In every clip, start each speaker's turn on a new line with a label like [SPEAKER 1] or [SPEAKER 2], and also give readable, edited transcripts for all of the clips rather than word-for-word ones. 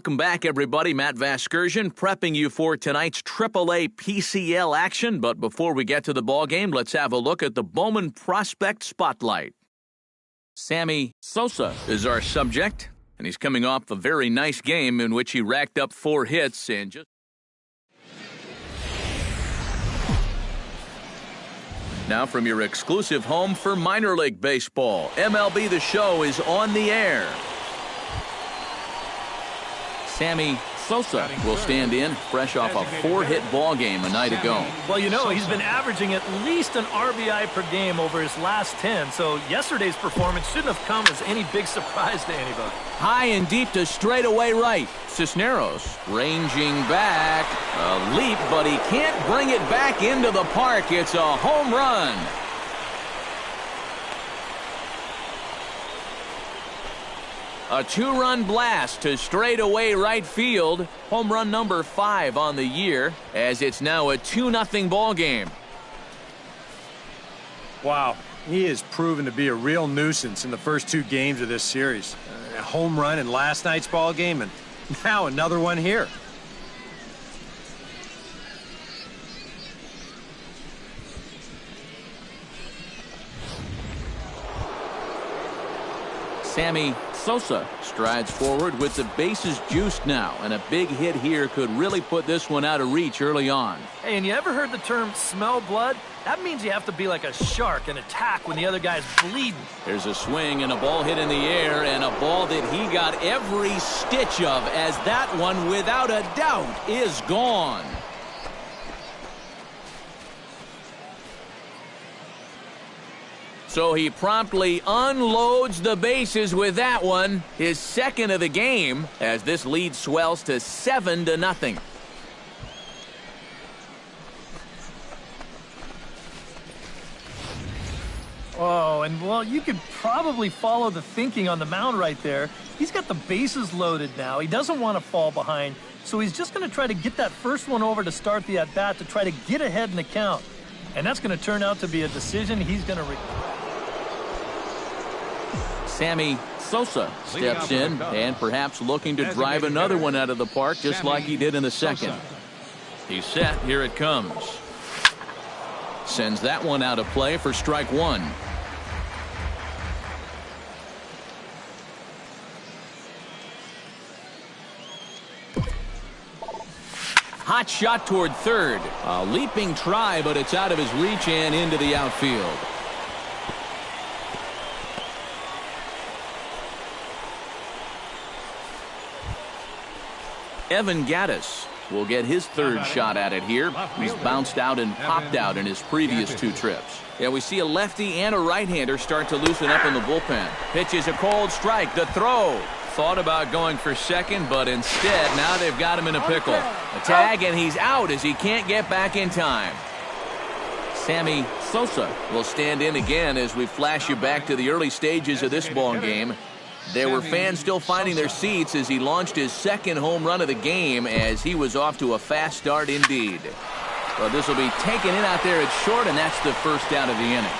[SPEAKER 1] Welcome back, everybody. Matt Vasgersian prepping you for tonight's AAA PCL action. But before we get to the ball game, let's have a look at the Bowman Prospect Spotlight. Sammy Sosa is our subject, and he's coming off a very nice game in which he racked up 4 hits and just... Now from your exclusive home for minor league baseball, MLB The Show is on the air. Sammy Sosa will stand in, fresh off a 4-hit ball game a night ago.
[SPEAKER 2] Well, you know, he's been averaging at least an RBI per game over his last 10, so yesterday's performance shouldn't have come as any big surprise to anybody.
[SPEAKER 1] High and deep to straightaway right. Cisneros ranging back. A leap, but he can't bring it back into the park. It's a home run. A 2-run blast to straightaway right field. Home run number 5 on the year, as it's now a 2-0 ball game.
[SPEAKER 3] Wow, he has proven to be a real nuisance in the first 2 games of this series. A home run in last night's ball game, and now another one here.
[SPEAKER 1] Sammy Sosa strides forward with the bases juiced now, and a big hit here could really put this one out of reach early on.
[SPEAKER 2] Hey, and you ever heard the term smell blood? That means you have to be like a shark and attack when the other guy's bleeding.
[SPEAKER 1] There's a swing and a ball hit in the air, and a ball that he got every stitch of, as that one, without a doubt, is gone. So he promptly unloads the bases with that one, his second of the game, as this lead swells to 7-0.
[SPEAKER 2] Oh, and well, you could probably follow the thinking on the mound right there. He's got the bases loaded now. He doesn't want to fall behind, so he's just going to try to get that first one over to start the at-bat to try to get ahead in the count. And that's going to turn out to be a decision he's going to regret.
[SPEAKER 1] Sammy Sosa steps in and perhaps looking to drive another one out of the park just like he did in the second. He's set. Here it comes. Sends that one out of play for strike 1. Hot shot toward third. A leaping try, but it's out of his reach and into the outfield. Evan Gattis will get his third shot at it here. He's bounced out and popped out in his previous 2 trips. Yeah, we see a lefty and a right-hander start to loosen up in the bullpen. Pitches a cold strike. The throw. Thought about going for second, but instead, now they've got him in a pickle. A tag, and he's out as he can't get back in time. Sammy Sosa will stand in again as we flash you back to the early stages of this ball game. There were fans still finding their seats as he launched his second home run of the game, as he was off to a fast start indeed. Well, this will be taken in out there at short, and that's the first out of the inning.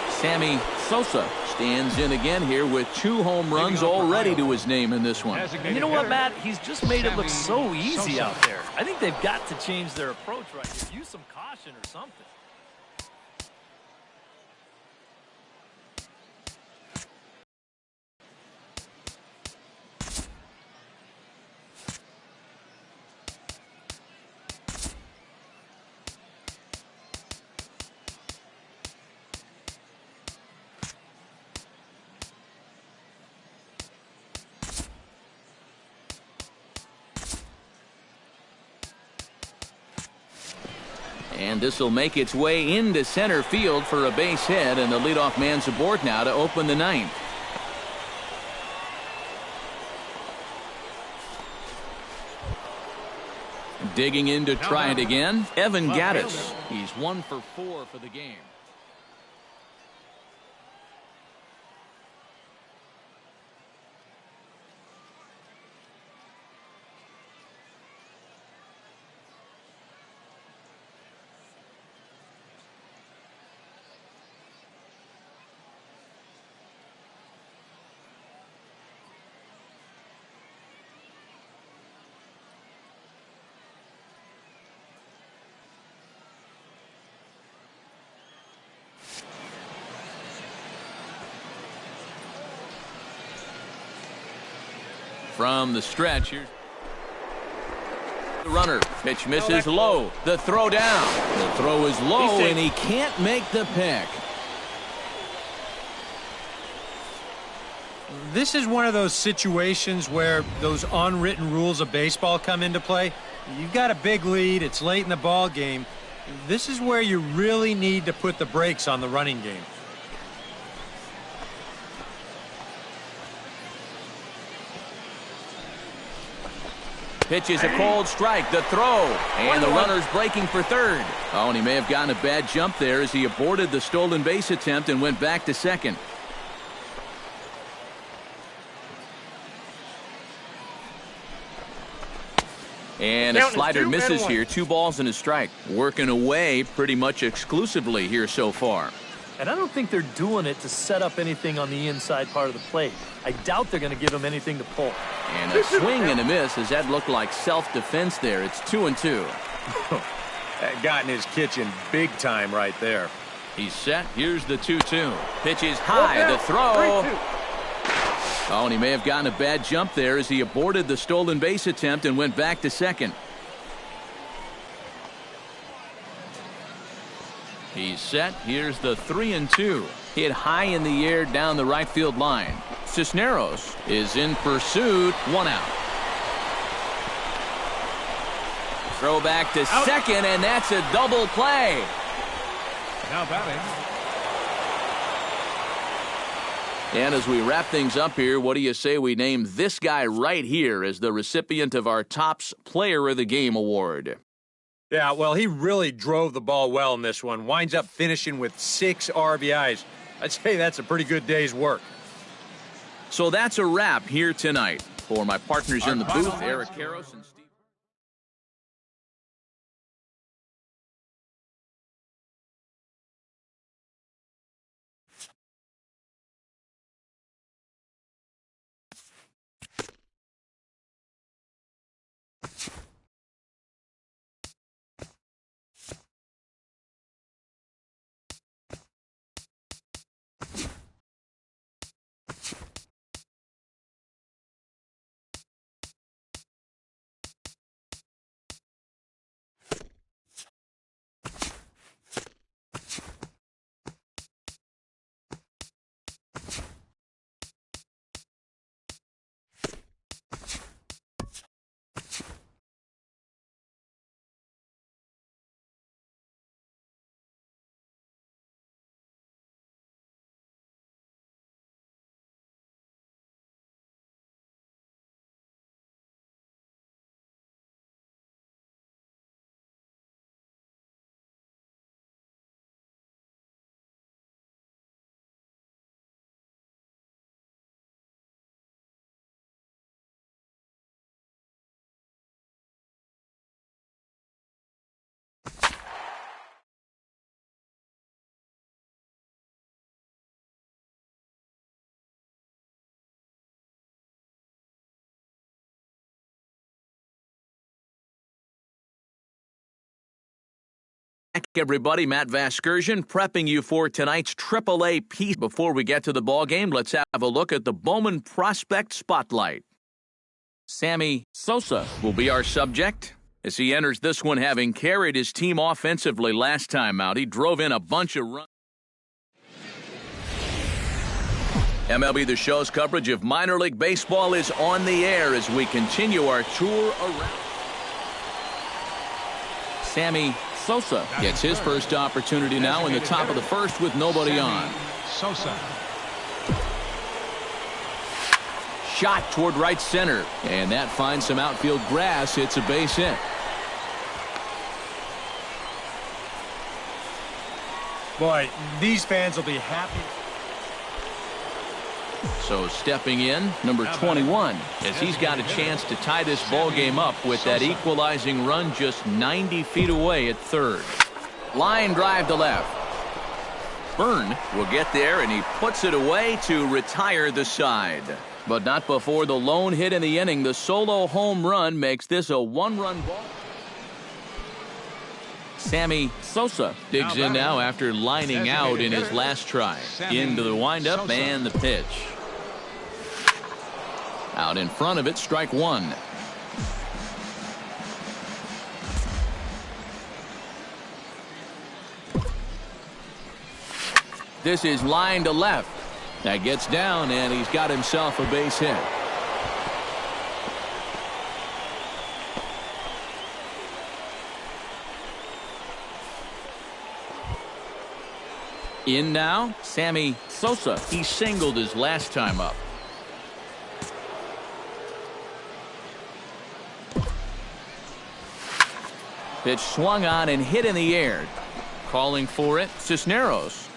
[SPEAKER 1] Sammy Sosa stands in again here with 2 home runs already to his name in this one.
[SPEAKER 2] And you know what, Matt? He's just made it look so easy out there. I think they've got to change their approach right here. Use some caution or something.
[SPEAKER 1] And this will make its way into center field for a base hit, and the leadoff man's aboard now to open the 9th. Digging in to try it again, Evan Gattis. He's 1 for 4 for the game. From the stretch, here's the runner. Pitch misses low. The throw down. The throw is low, and he can't make the pick.
[SPEAKER 3] This is one of those situations where those unwritten rules of baseball come into play. You've got a big lead. It's late in the ball game. This is where you really need to put the brakes on the running game.
[SPEAKER 1] Pitch is a cold strike. The throw. And the runner's breaking for third. Oh, and he may have gotten a bad jump there as he aborted the stolen base attempt and went back to second. And a slider misses here. 2 balls and a strike. Working away pretty much exclusively here so far.
[SPEAKER 2] And I don't think they're doing it to set up anything on the inside part of the plate. I doubt they're going to give him anything to pull.
[SPEAKER 1] And a swing and a miss. As that looked like self-defense there. It's 2-2.
[SPEAKER 3] That got in his kitchen big time right there.
[SPEAKER 1] He's set. Here's the 2-2. Pitch is high. The throw. Oh, and he may have gotten a bad jump there as he aborted the stolen base attempt and went back to second. He's set. Here's the 3-2. Hit high in the air down the right field line. Cisneros is in pursuit. 1 out. Throw back to second, and that's a double play.
[SPEAKER 4] Now batting.
[SPEAKER 1] And as we wrap things up here, what do you say we name this guy right here as the recipient of our Topps Player of the Game award?
[SPEAKER 3] Yeah, well, he really drove the ball well in this one. Winds up finishing with 6 RBIs. I'd say that's a pretty good day's work.
[SPEAKER 1] So that's a wrap here tonight. For my partners in the booth, Eric Karros and Steve. Everybody, Matt Vasgersian prepping you for tonight's AAA piece. Before we get to the ball game, let's have a look at the Bowman Prospect Spotlight. Sammy Sosa will be our subject as he enters this one having carried his team offensively last time out. He drove in a bunch of runs. MLB The Show's coverage of minor league baseball is on the air as we continue our tour around. Sammy Sosa gets his first opportunity now in the top of the first with nobody on.
[SPEAKER 4] Sosa.
[SPEAKER 1] Shot toward right center, and that finds some outfield grass. It's a base hit.
[SPEAKER 3] Boy, these fans will be happy.
[SPEAKER 1] So stepping in, number 21, as he's got a chance to tie this ball game up with that equalizing run just 90 feet away at third. Line drive to left. Byrne will get there, and he puts it away to retire the side. But not before the lone hit in the inning. The solo home run makes this a 1-run ball. Sammy Sosa digs in now after lining out in his last try. Into the windup and the pitch. Out in front of it, strike one. This is line to left. That gets down, and he's got himself a base hit. In now, Sammy Sosa. He singled his last time up. Pitch swung on and hit in the air. Calling for it, Cisneros.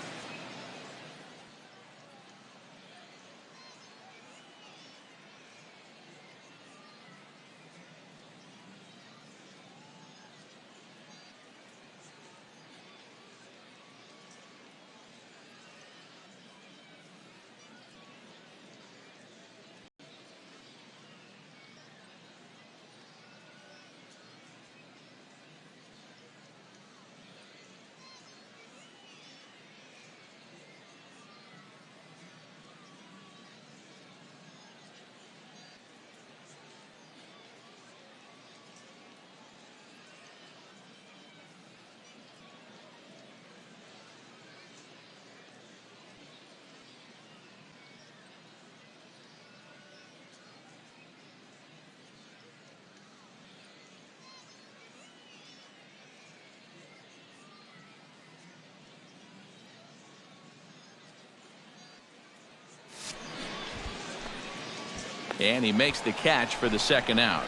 [SPEAKER 1] And he makes the catch for the second out.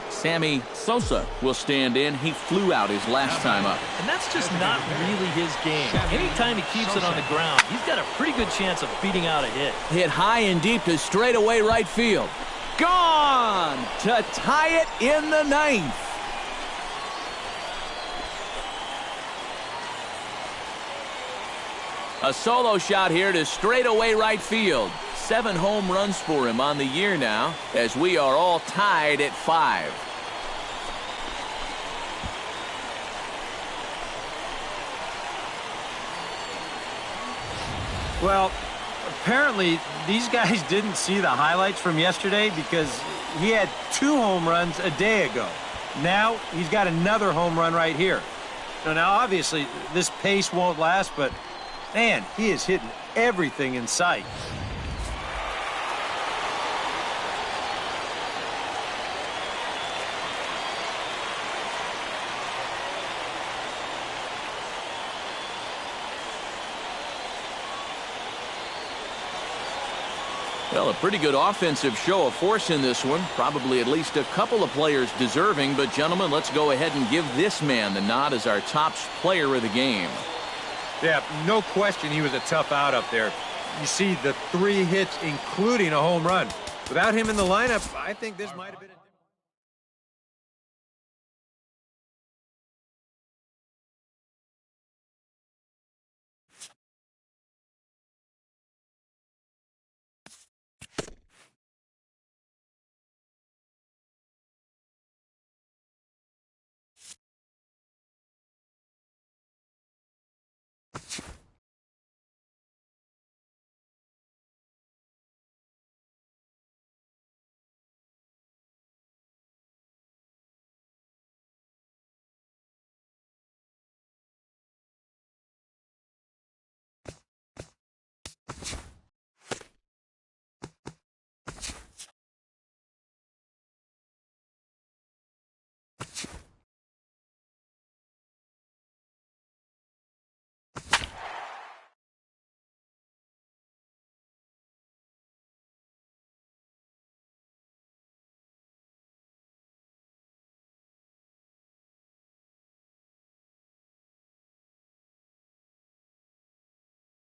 [SPEAKER 1] Sammy Sosa will stand in. He flew out his last time up.
[SPEAKER 2] And that's just not really his game. Anytime he keeps it on the ground, he's got a pretty good chance of beating out a hit.
[SPEAKER 1] Hit high and deep to straightaway right field. Gone to tie it in the ninth. A solo shot here to straightaway right field. 7 home runs for him on the year now, as we are all tied at 5.
[SPEAKER 3] Well, apparently these guys didn't see the highlights from yesterday because he had 2 home runs a day ago. Now he's got another home run right here. Now obviously this pace won't last, but man, he is hitting everything in sight.
[SPEAKER 1] Well, a pretty good offensive show of force in this one. Probably at least a couple of players deserving. But, gentlemen, let's go ahead and give this man the nod as our top player of the game.
[SPEAKER 3] Yeah, no question he was a tough out up there. You see the 3 hits, including a home run. Without him in the lineup, I think this might have been a...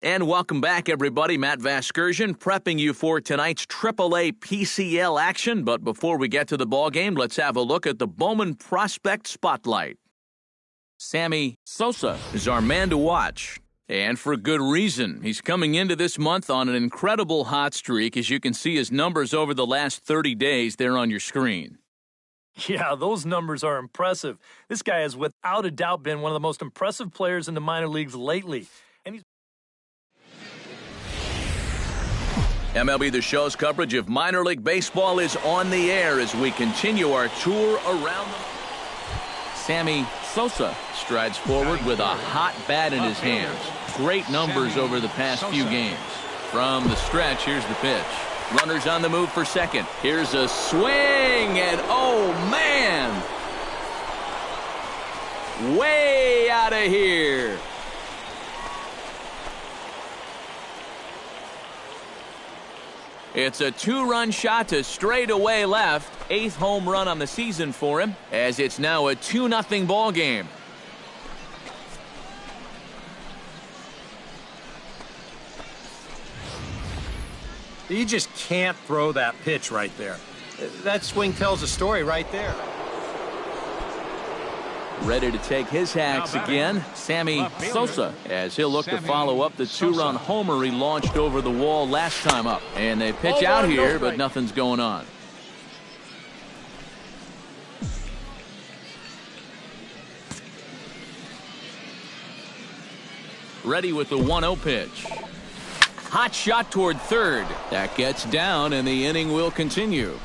[SPEAKER 1] And welcome back, everybody. Matt Vasgersian prepping you for tonight's AAA PCL action. But before we get to the ballgame, let's have a look at the Bowman Prospect Spotlight. Sammy Sosa is our man to watch. And for good reason. He's coming into this month on an incredible hot streak. As you can see his numbers over the last 30 days there on your screen.
[SPEAKER 2] Yeah, those numbers are impressive. This guy has without a doubt been one of the most impressive players in the minor leagues lately. And he's
[SPEAKER 1] MLB The Show's coverage of minor league baseball is on the air as we continue our tour around the... Sammy Sosa strides forward with a hot bat in his hands. Great numbers over the past few games. From the stretch, here's the pitch. Runners on the move for second. Here's a swing, and oh, man! Way out of here. It's a 2-run shot to straightaway left. 8th home run on the season for him, as it's now a 2-0 ball game.
[SPEAKER 3] You just can't throw that pitch right there. That swing tells a story right there.
[SPEAKER 1] Ready to take his hacks again, Sammy Sosa, as he'll look to follow up the 2-run homer he launched over the wall last time up. And they pitch out here, but nothing's going on. Ready with the 1-0 pitch. Hot shot toward third. That gets down, and the inning will continue.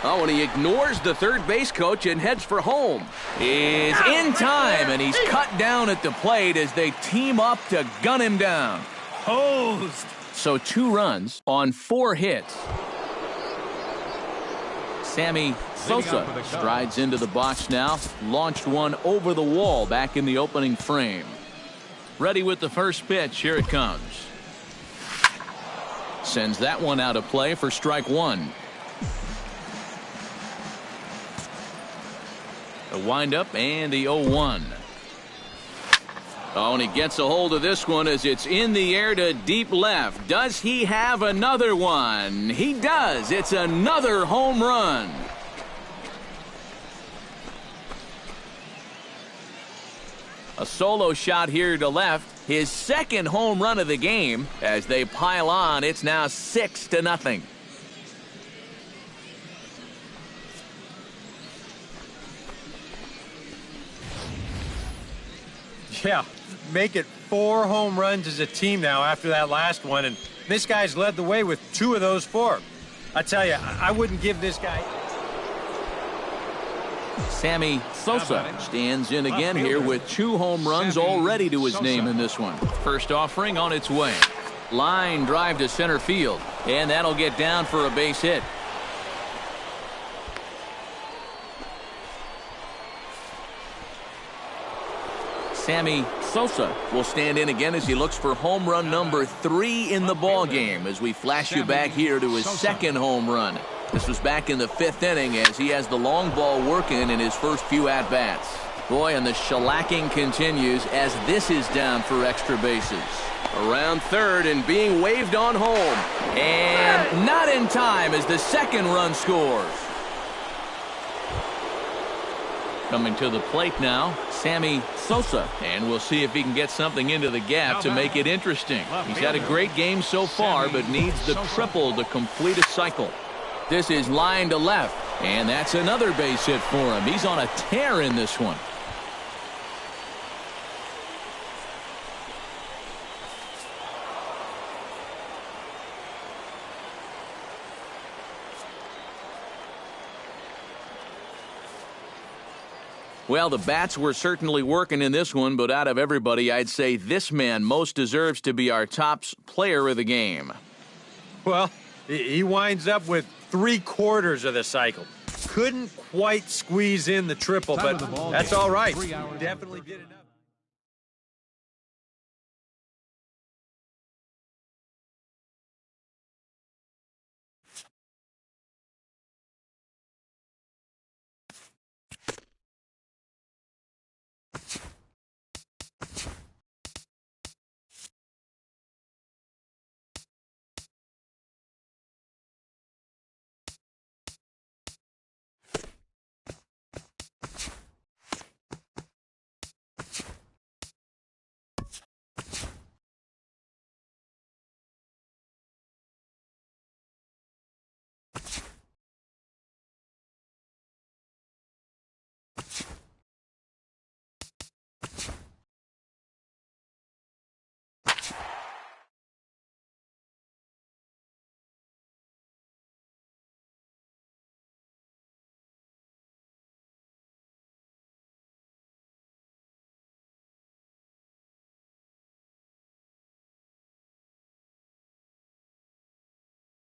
[SPEAKER 1] Oh, and he ignores the third base coach and heads for home. Is in time, and he's cut down at the plate as they team up to gun him down.
[SPEAKER 2] Hosed.
[SPEAKER 1] So 2 runs on 4 hits. Sammy Sosa strides into the box now. Launched one over the wall back in the opening frame. Ready with the first pitch. Here it comes. Sends that one out of play for strike 1. The windup and the 0-1. Oh, and he gets a hold of this one as it's in the air to deep left. Does he have another one? He does. It's another home run. A solo shot here to left. His second home run of the game. As they pile on, it's now 6-0.
[SPEAKER 3] Yeah, make it 4 home runs as a team now after that last one, and this guy's led the way with 2 of those 4. I tell you, I wouldn't give this guy...
[SPEAKER 1] Sammy Sosa stands in again here with 2 home runs already to his name in this one. First offering on its way. Line drive to center field, and that'll get down for a base hit. Sammy Sosa will stand in again as he looks for home run number 3 in the ball game as we flash you back here to his second home run. This was back in the 5th inning as he has the long ball working in his first few at-bats. Boy, and the shellacking continues as this is down for extra bases. Around third and being waved on home. And not in time as the second run scores. Coming to the plate now, Sammy Sosa. And we'll see if he can get something into the gap to make it interesting. He's had a great game so far, but needs the triple to complete a cycle. This is line to left, and that's another base hit for him. He's on a tear in this one. Well, the bats were certainly working in this one, but out of everybody, I'd say this man most deserves to be our top player of the game.
[SPEAKER 3] Well, he winds up with 3/4 of the cycle. Couldn't quite squeeze in the triple, but that's all right. Definitely did enough.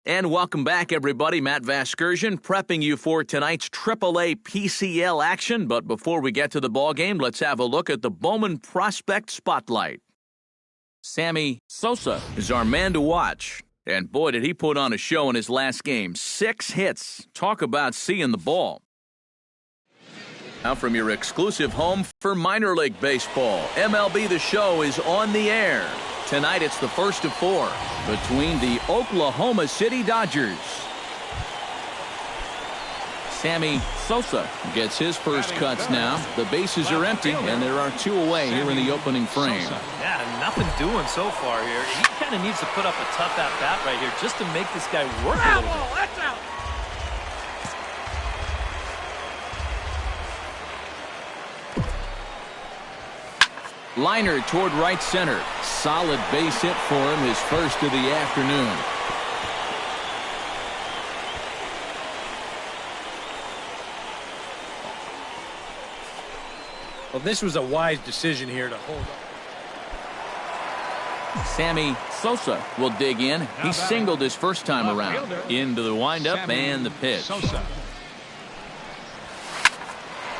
[SPEAKER 1] And welcome back, everybody. Matt Vasgersian prepping you for tonight's AAA PCL action. But before we get to the ballgame, let's have a look at the Bowman Prospect Spotlight. Sammy Sosa is our man to watch. And boy, did he put on a show in his last game. 6 hits. Talk about seeing the ball. Now from your exclusive home for minor league baseball, MLB The Show is on the air. Tonight it's the first of 4 between the Oklahoma City Dodgers. Sammy Sosa gets his first cuts now. The bases are empty, and there are 2 away here in the opening frame.
[SPEAKER 2] Yeah, nothing doing so far here. He kind of needs to put up a tough at-bat right here just to make this guy work a little bit.
[SPEAKER 4] That's out.
[SPEAKER 1] Liner toward right center. Solid base hit for him, his first of the afternoon.
[SPEAKER 3] Well, this was a wise decision here to hold up.
[SPEAKER 1] Sammy Sosa will dig in. He singled his first time around. Into the windup and the pitch.
[SPEAKER 4] Sosa.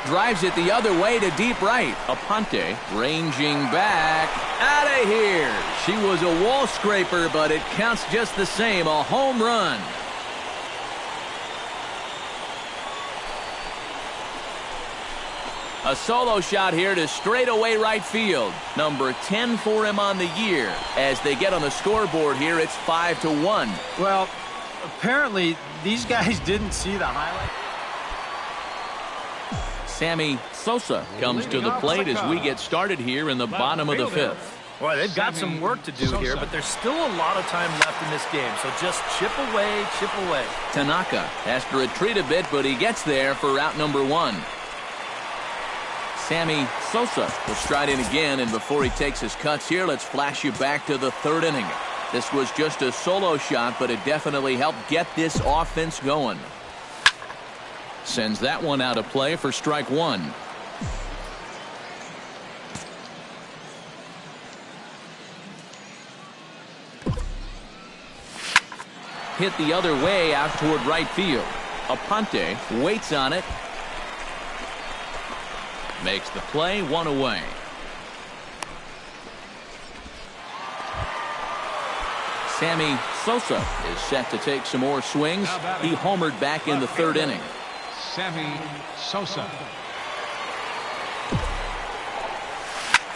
[SPEAKER 1] Drives it the other way to deep right. Aponte ranging back. Out of here. She was a wall scraper, but it counts just the same. A home run. A solo shot here to straightaway right field. Number 10 for him on the year. As they get on the scoreboard here, it's 5-1.
[SPEAKER 3] Well, apparently these guys didn't see the highlight.
[SPEAKER 1] Sammy Sosa comes to the plate as we get started here in the bottom of the 5th.
[SPEAKER 2] Boy, they've got some work to do here, but there's still a lot of time left in this game. So just chip away, chip away.
[SPEAKER 1] Tanaka has to retreat a bit, but he gets there for out number 1. Sammy Sosa will stride in again, and before he takes his cuts here, let's flash you back to the 3rd inning. This was just a solo shot, but it definitely helped get this offense going. Sends that one out of play for strike 1. Hit the other way out toward right field. Aponte waits on it. Makes the play, 1 away. Sammy Sosa is set to take some more swings. He homered back in the 3rd inning.
[SPEAKER 4] Sammy Sosa.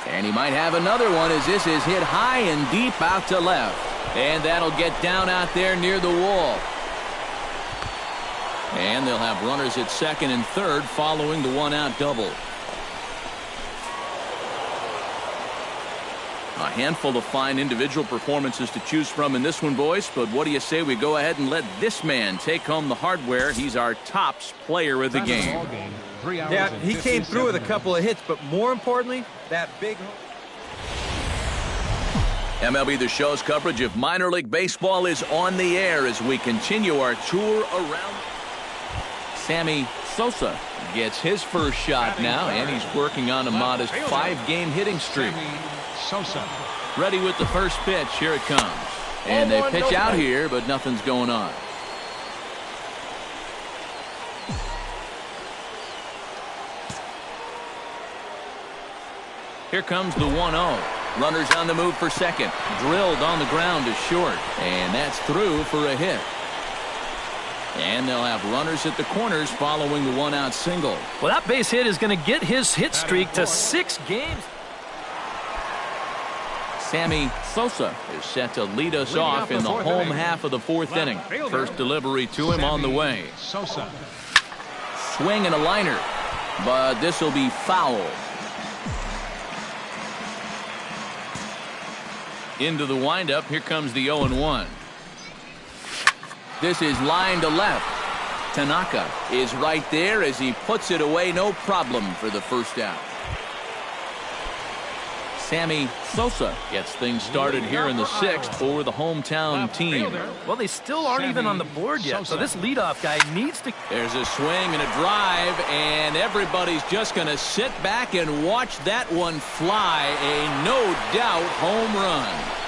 [SPEAKER 1] And he might have another one as this is hit high and deep out to left. And that'll get down out there near the wall. And they'll have runners at 2nd and 3rd following the 1-out double. A handful of fine individual performances to choose from in this one, boys. But what do you say we go ahead and let this man take home the hardware? He's our tops player of the game.
[SPEAKER 3] Yeah, he came through with a couple of hits, but more importantly, that big...
[SPEAKER 1] MLB The Show's coverage of minor league baseball is on the air as we continue our tour around. Sammy Sosa gets his first shot now, and he's working on a modest 5-game hitting streak.
[SPEAKER 4] Sosa.
[SPEAKER 1] Ready with the first pitch. Here it comes. And they pitch out here, but nothing's going on. Here comes the 1-0. Runners on the move for second. Drilled on the ground to short. And that's through for a hit. And they'll have runners at the corners following the 1-out single.
[SPEAKER 2] Well, that base hit is going to get his hit streak to 6 games.
[SPEAKER 1] Sammy Sosa is set to lead us off in the home half of the 4th inning. First delivery to him on the way.
[SPEAKER 4] Sosa.
[SPEAKER 1] Swing and a liner, but this will be foul. Into the windup, here comes the 0-1. This is line to left. Tanaka is right there as he puts it away, no problem for the first out. Sammy Sosa gets things started here in the 6th for the hometown team.
[SPEAKER 2] Well, they still aren't even on the board yet, so this leadoff guy needs to...
[SPEAKER 1] There's a swing and a drive, and everybody's just going to sit back and watch that one fly. A no-doubt home run.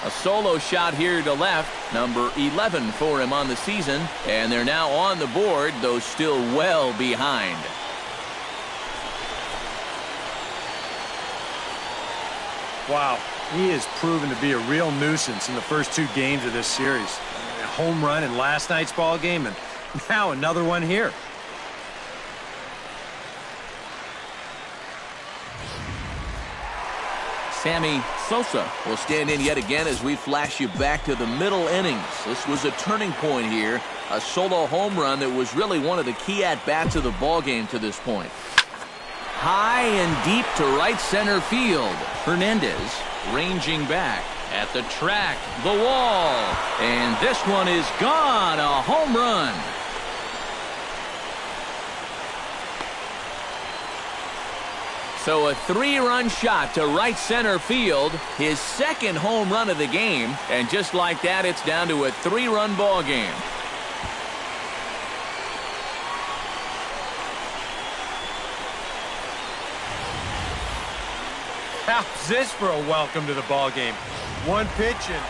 [SPEAKER 1] A solo shot here to left, number 11 for him on the season, and they're now on the board, though still well behind.
[SPEAKER 3] Wow, he has proven to be a real nuisance in the first 2 games of this series. A home run in last night's ball game, and now another one here.
[SPEAKER 1] Sammy Sosa will stand in yet again as we flash you back to the middle innings. This was a turning point here, a solo home run that was really one of the key at-bats of the ball game to this point. High and deep to right center field. Hernandez ranging back at the track, the wall, and this one is gone, a home run. So a 3-run shot to right center field, his second home run of the game, and just like that, it's down to a 3-run ball game.
[SPEAKER 3] How's this for a welcome to the ball game? One pitch and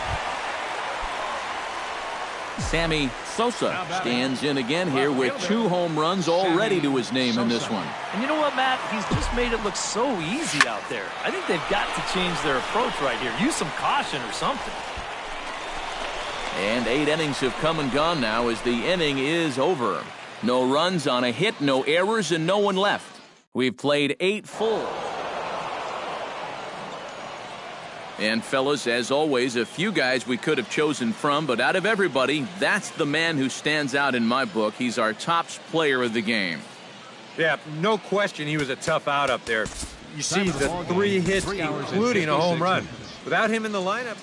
[SPEAKER 1] Sammy Sosa stands in again here with 2 home runs already to his name in this one.
[SPEAKER 2] And you know what, Matt? He's just made it look so easy out there. I think they've got to change their approach right here. Use some caution or something.
[SPEAKER 1] And 8 innings have come and gone now as the inning is over. No runs on a hit, no errors, and no one left. We've played 8 full. And fellas, as always, a few guys we could have chosen from, but out of everybody, that's the man who stands out in my book. He's our top player of the game.
[SPEAKER 3] yeah, no question he was a tough out up there. You see the 3 hits, including a home run. Without him in the lineup.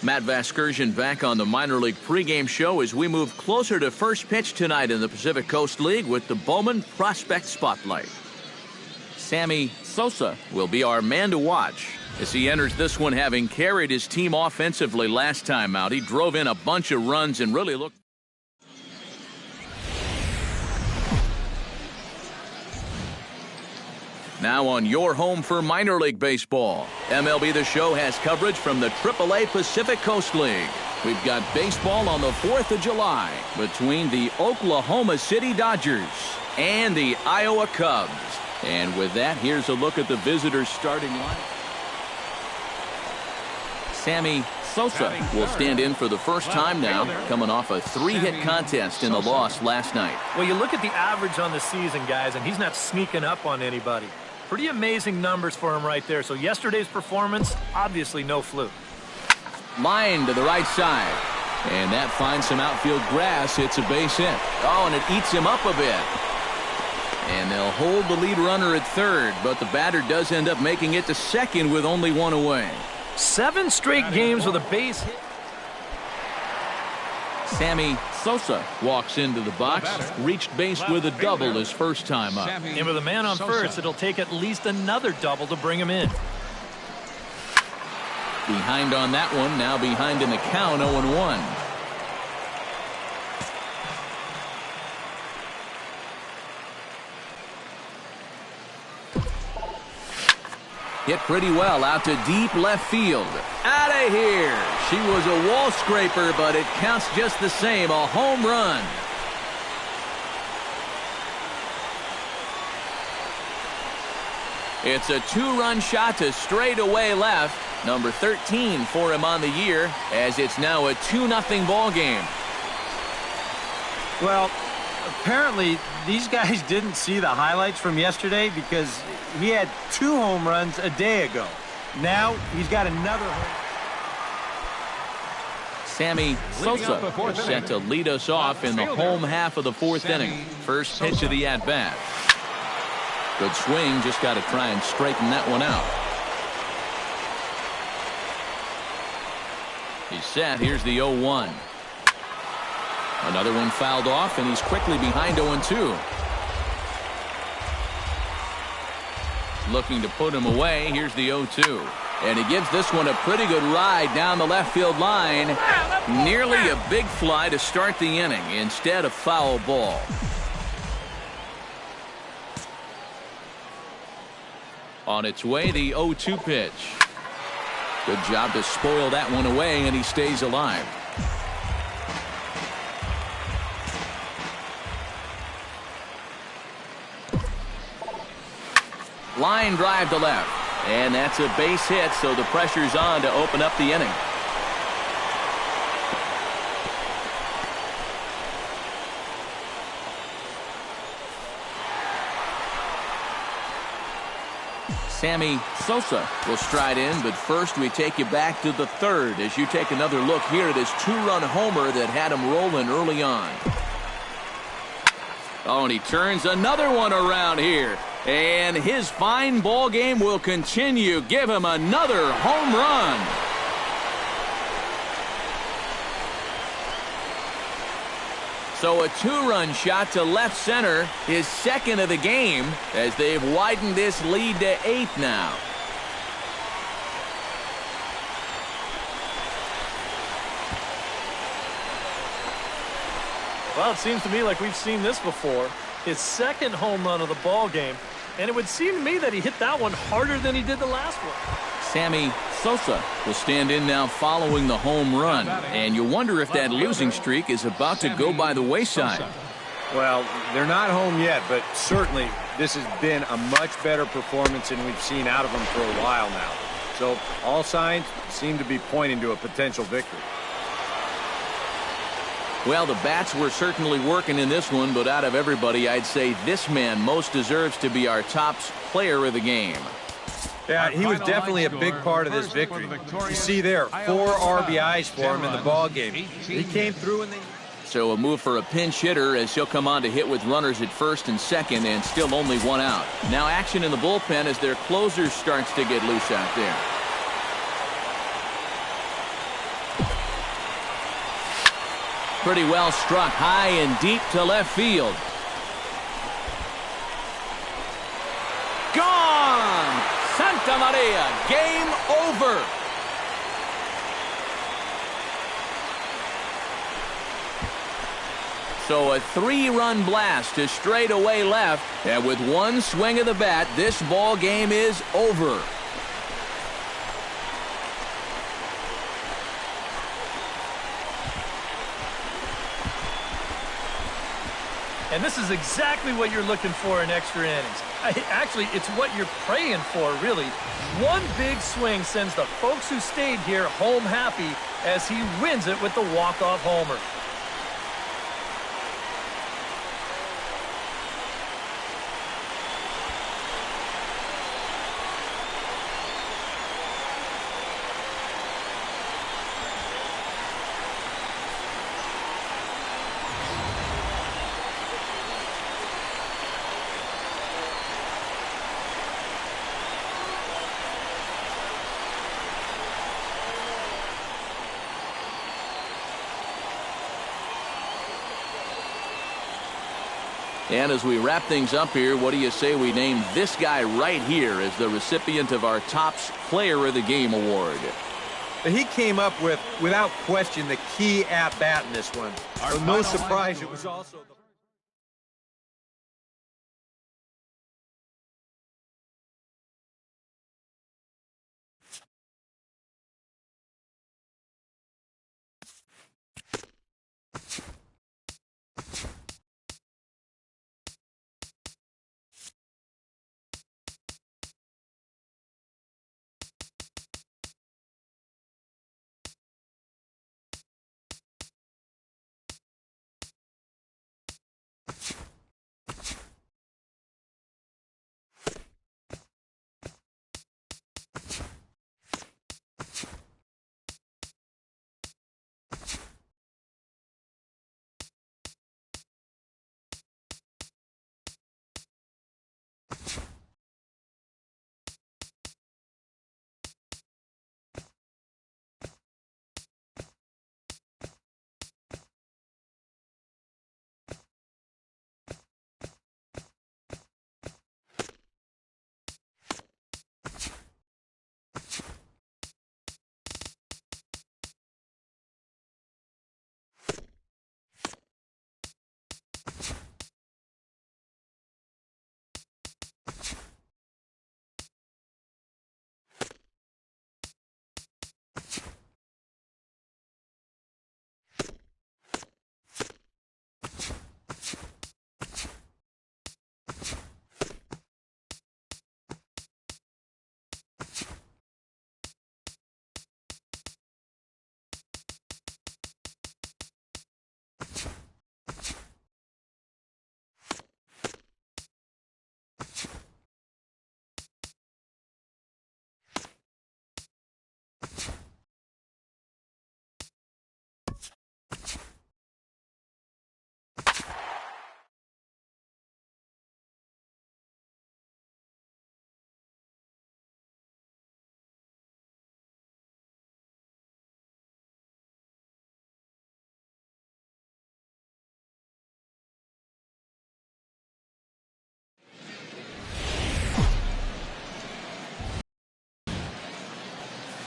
[SPEAKER 1] Matt Vasgersian back on the minor league pregame show as we move closer to first pitch tonight in the Pacific Coast League with the Bowman Prospect Spotlight. Sammy Sosa will be our man to watch as he enters this one, having carried his team offensively last time out. He drove in a bunch of runs and really looked. Now on your home for minor league baseball, MLB The Show has coverage from the AAA Pacific Coast League. We've got baseball on the 4th of July between the Oklahoma City Dodgers and the Iowa Cubs. And with that, here's a look at the visitors' starting line. Sammy Sosa will stand in for the first time now, coming off a 3-hit contest in the loss last night.
[SPEAKER 2] Well, you look at the average on the season, guys, and he's not sneaking up on anybody. Pretty amazing numbers for him right there. So yesterday's performance, obviously no fluke.
[SPEAKER 1] Line to the right side. And that finds some outfield grass. It's a base hit. Oh, and it eats him up a bit. And they'll hold the lead runner at third, but the batter does end up making it to second with only 1 away.
[SPEAKER 2] 7 straight games with a base hit.
[SPEAKER 1] Sammy Sosa walks into the box, reached base with a double his first time up.
[SPEAKER 2] And with a man on first, it'll take at least another double to bring him in.
[SPEAKER 1] Behind on that one, now behind in the count, 0-1. Hit pretty well out to deep left field. Out of here. She was a wall scraper, but it counts just the same. A home run. It's a 2-run shot to straightaway left. Number 13 for him on the year, as it's now a 2-0 ball game.
[SPEAKER 3] Well, apparently these guys didn't see the highlights from yesterday because he had 2 home runs a day ago. Now he's got another home.
[SPEAKER 1] Sammy Sosa set to lead us off in the home half of the 4th inning. First pitch of the at-bat. Good swing, just got to try and straighten that one out. He's set. Here's the 0-1. Another one fouled off, and he's quickly behind 0-2. Looking to put him away. Here's the 0-2. And he gives this one a pretty good ride down the left field line. Nearly a big fly to start the inning. Instead, a foul ball. On its way, the 0-2 pitch. Good job to spoil that one away, and he stays alive. Line drive to left. And that's a base hit, so the pressure's on to open up the inning. Sammy Sosa will stride in, but first we take you back to the third as you take another look here at his two-run homer that had him rolling early on. Oh, and he turns another one around here. And his fine ball game will continue. Give him another home run. So a two-run shot to left center, his second of the game, as they've widened this lead to 8 now.
[SPEAKER 2] Well, it seems to me like we've seen this before. His second home run of the ball game. And it would seem to me that he hit that one harder than he did the last one.
[SPEAKER 1] Sammy Sosa will stand in now following the home run. And you wonder if that losing streak is about to go by the wayside.
[SPEAKER 3] Well, they're not home yet, but certainly this has been a much better performance than we've seen out of them for a while now. So all signs seem to be pointing to a potential victory.
[SPEAKER 1] Well, the bats were certainly working in this one, but out of everybody, I'd say this man most deserves to be our top player of the game.
[SPEAKER 3] Yeah, he was definitely a big part of this victory. You see there, 4 RBIs for him in the ball game. He came through and they...
[SPEAKER 1] So a move for a pinch hitter as he'll come on to hit with runners at first and second and still only 1 out. Now action in the bullpen as their closer starts to get loose out there. Pretty well struck high and deep to left field. Gone! Santa Maria, game over. So a 3-run blast to straightaway left, and with one swing of the bat, this ball game is over.
[SPEAKER 2] And this is exactly what you're looking for in extra innings. Actually, it's what you're praying for, really. One big swing sends the folks who stayed here home happy as he wins it with the walk-off homer.
[SPEAKER 1] And as we wrap things up here, what do you say we name this guy right here as the recipient of our Topps Player of the Game award?
[SPEAKER 3] He came up with, without question, the key at-bat in this one. No surprise, it was also...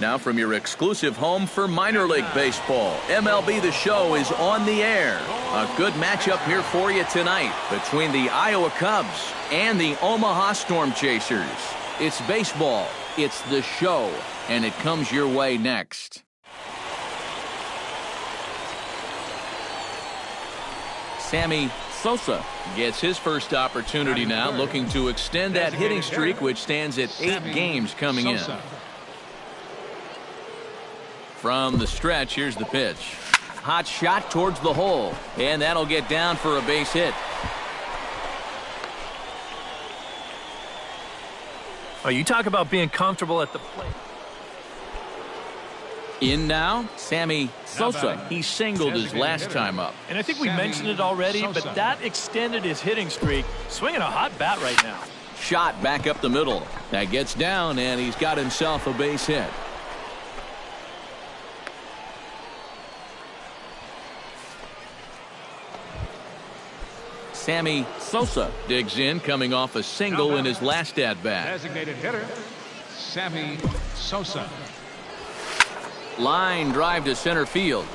[SPEAKER 1] Now from your exclusive home for minor league baseball, MLB The Show is on the air. A good matchup here for you tonight between the Iowa Cubs and the Omaha Storm Chasers. It's baseball, it's The Show, and it comes your way next. Sammy Sosa gets his first opportunity now, looking to extend that hitting streak, which stands at 8 games coming in. From the stretch, here's the pitch. Hot shot towards the hole, and that'll get down for a base hit.
[SPEAKER 2] Oh, you talk about being comfortable at the plate.
[SPEAKER 1] In now, Sammy Sosa. He singled his last time up.
[SPEAKER 2] And I think we mentioned it already, but that extended his hitting streak. Swinging a hot bat right now.
[SPEAKER 1] Shot back up the middle. That gets down, and he's got himself a base hit. Sammy Sosa digs in, coming off a single in his last at-bat.
[SPEAKER 4] Designated hitter, Sammy Sosa.
[SPEAKER 1] Line drive to center field.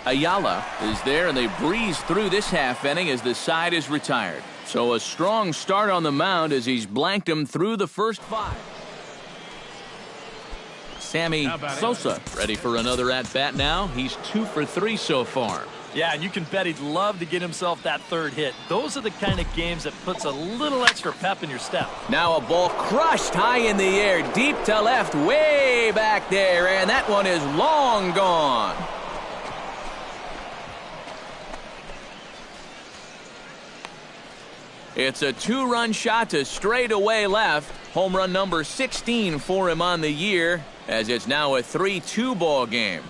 [SPEAKER 1] Ayala is there, and they breeze through this half inning as the side is retired. So a strong start on the mound as he's blanked him through the first 5. Sammy Sosa ready for another at-bat now. He's 2 for 3 so far.
[SPEAKER 2] Yeah, and you can bet he'd love to get himself that third hit. Those are the kind of games that puts a little extra pep in your step.
[SPEAKER 1] Now a ball crushed high in the air, deep to left, way back there, and that one is long gone. It's a 2-run shot to straightaway left. Home run number 16 for him on the year, as it's now a 3-2 ball game.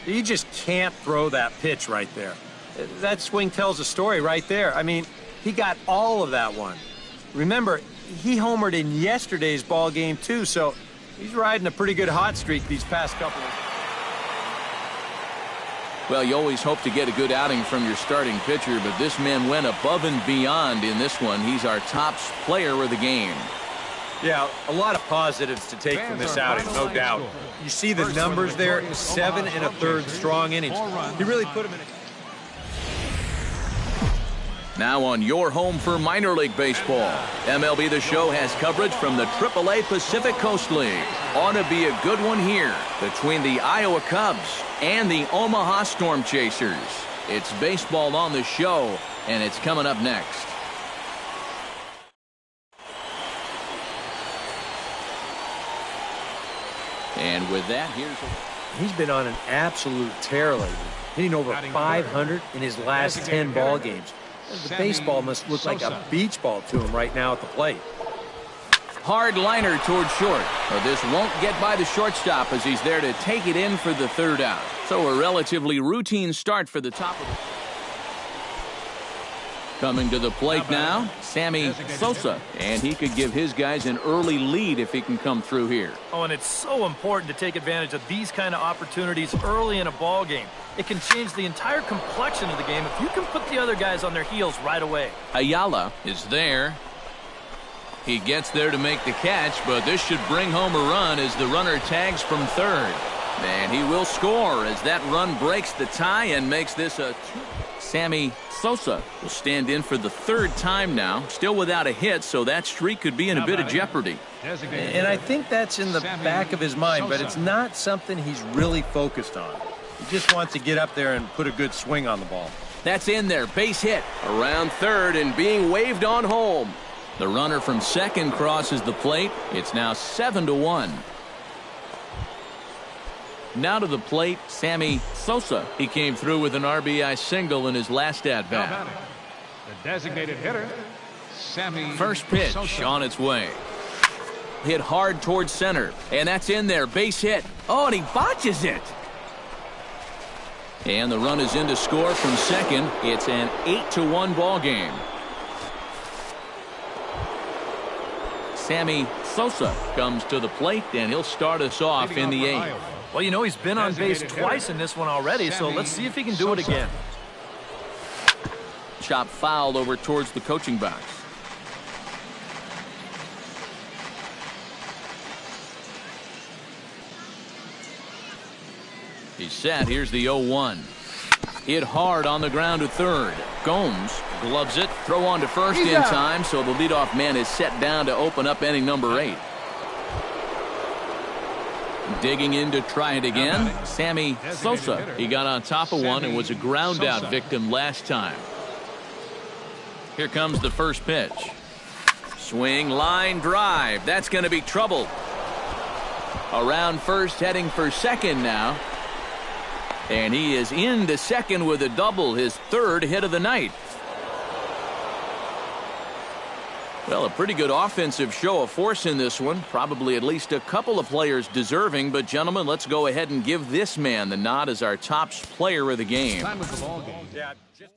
[SPEAKER 3] You just can't throw that pitch right there. That swing tells a story right there. I mean, he got all of that one. Remember, he homered in yesterday's ball game too, so he's riding a pretty good hot streak these past couple of...
[SPEAKER 1] Well, you always hope to get a good outing from your starting pitcher, but this man went above and beyond in this one. He's our top player of the game.
[SPEAKER 3] Yeah, a lot of positives to take from this outing, no doubt. You see the numbers there, 7 1/3 strong innings. He really put him in a...
[SPEAKER 1] Now on your home for minor league baseball, MLB The Show has coverage from the AAA Pacific Coast League. Ought to be a good one here between the Iowa Cubs and the Omaha Storm Chasers. It's baseball on the show, and it's coming up next. And with that,
[SPEAKER 3] he's been on an absolute tear lately, hitting over 500 in his last 10 ball games. The baseball must look like a beach ball to him right now at the plate.
[SPEAKER 1] Hard liner towards short. But this won't get by the shortstop as he's there to take it in for the 3rd out. So a relatively routine start for the top of the... Coming to the plate now, Sammy Sosa. And he could give his guys an early lead if he can come through here.
[SPEAKER 2] Oh, and it's so important to take advantage of these kind of opportunities early in a ball game. It can change the entire complexion of the game if you can put the other guys on their heels right away.
[SPEAKER 1] Ayala is there. He gets there to make the catch, but this should bring home a run as the runner tags from 3rd. And he will score as that run breaks the tie and makes this a 2. Sammy Sosa will stand in for the 3rd time now, still without a hit, so that streak could be in a bit of jeopardy.
[SPEAKER 3] And I think that's in the back of his mind, but it's not something he's really focused on. He just wants to get up there and put a good swing on the ball.
[SPEAKER 1] That's in there, base hit around 3rd and being waved on home. The runner from 2nd crosses the plate. It's now 7-1. Now to the plate, Sammy Sosa. He came through with an RBI single in his last at-bat.
[SPEAKER 4] The designated hitter, Sammy
[SPEAKER 1] First pitch
[SPEAKER 4] Sosa.
[SPEAKER 1] On its way. Hit hard towards center, and that's in there, base hit. Oh, and he botches it. And the run is in to score from 2nd. It's an 8-1 ball game. Sammy Sosa comes to the plate, and he'll start us off in the 8th.
[SPEAKER 2] Well, you know, he's been on base twice in this one already, so let's see if he can do it again.
[SPEAKER 1] Chop fouled over towards the coaching box. He's set. Here's the 0-1. Hit hard on the ground to third. Gomes gloves it. Throw on to first in time, so the leadoff man is set down to open up inning number 8. Digging in to try it again, Sammy Sosa.
[SPEAKER 5] He got on top of one and was a ground out victim last time.
[SPEAKER 1] Here comes the first pitch. Swing, line drive. That's going to be trouble. Around first, heading for second now. And he is into second with a double, his third hit of the night. Well, a pretty good offensive show of force in this one. Probably at least a couple of players deserving. But, gentlemen, let's go ahead and give this man the nod as our top player of the game.
[SPEAKER 4] Time of the ball game.
[SPEAKER 3] Yeah, just